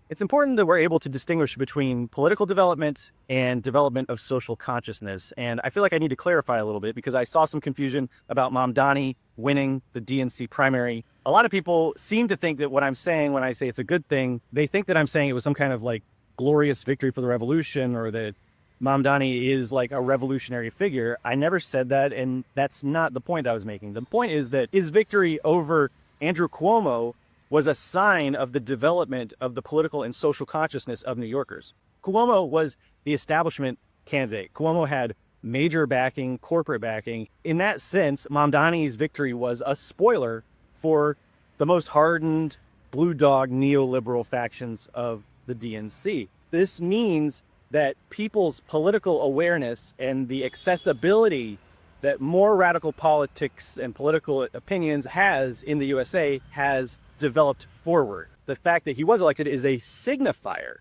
It's important that we're able to distinguish between political development and development of social consciousness. And I feel like I need to clarify a little bit because I saw some confusion about Mamdani winning the DNC primary. A lot of people seem to think that what I'm saying when I say it's a good thing, they think that I'm saying it was some kind of like glorious victory for the revolution or that Mamdani is like a revolutionary figure. I never said that, and that's not the point I was making. The point is that his victory over Andrew Cuomo was a sign of the development of the political and social consciousness of New Yorkers. Cuomo was the establishment candidate. Cuomo had major backing, corporate backing. In that sense, Mamdani's victory was a spoiler for the most hardened blue dog neoliberal factions of the DNC. This means that people's political awareness and the accessibility that more radical politics and political opinions has in the USA has developed forward. The fact that he was elected is a signifier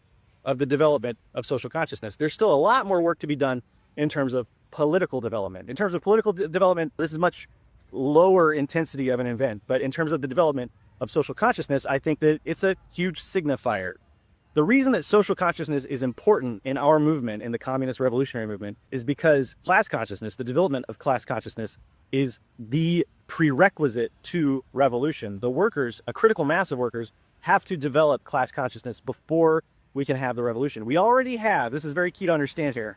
of the development of social consciousness. There's still a lot more work to be done in terms of political development. In terms of political development, this is much lower intensity of an event. But in terms of the development of social consciousness, I think that it's a huge signifier. The reason that social consciousness is important in our movement, in the communist revolutionary movement, is because class consciousness, the development of class consciousness, is the prerequisite to revolution. The workers, a critical mass of workers, have to develop class consciousness before we can have the revolution. We already have, this is very key to understand here,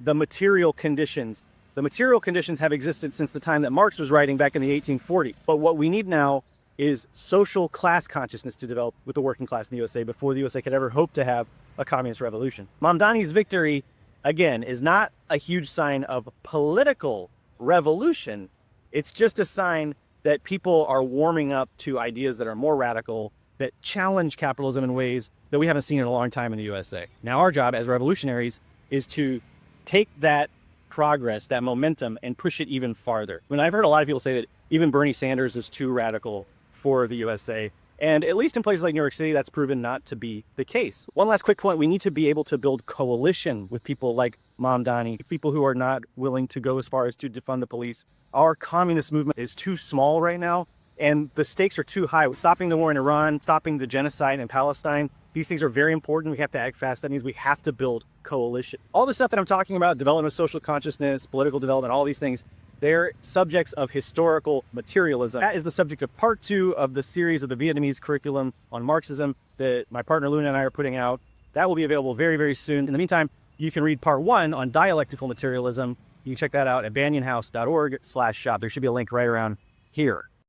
the material conditions. The material conditions have existed since the time that Marx was writing back in the 1840s. But what we need now is social class consciousness to develop with the working class in the USA before the USA could ever hope to have a communist revolution. Mamdani's victory, again, is not a huge sign of political revolution. It's just a sign that people are warming up to ideas that are more radical, that challenge capitalism in ways that we haven't seen in a long time in the USA. Now, our job as revolutionaries is to take that progress, that momentum, and push it even farther. I mean, I've heard a lot of people say that even Bernie Sanders is too radical for the USA. And at least in places like New York City, that's proven not to be the case. One last quick point, we need to be able to build coalition with people like Mamdani, people who are not willing to go as far as to defund the police. Our communist movement is too small right now, and the stakes are too high. Stopping the war in Iran, stopping the genocide in Palestine, these things are very important. We have to act fast. That means we have to build coalition. All the stuff that I'm talking about, development of social consciousness, political development, all these things, they're subjects of historical materialism. That is the subject of part 2 of the series of the Vietnamese curriculum on Marxism that my partner Luna and I are putting out. That will be available very, very soon. In the meantime, you can read part 1 on dialectical materialism. You can check that out at banyanhouse.org/shop. There should be a link right around here.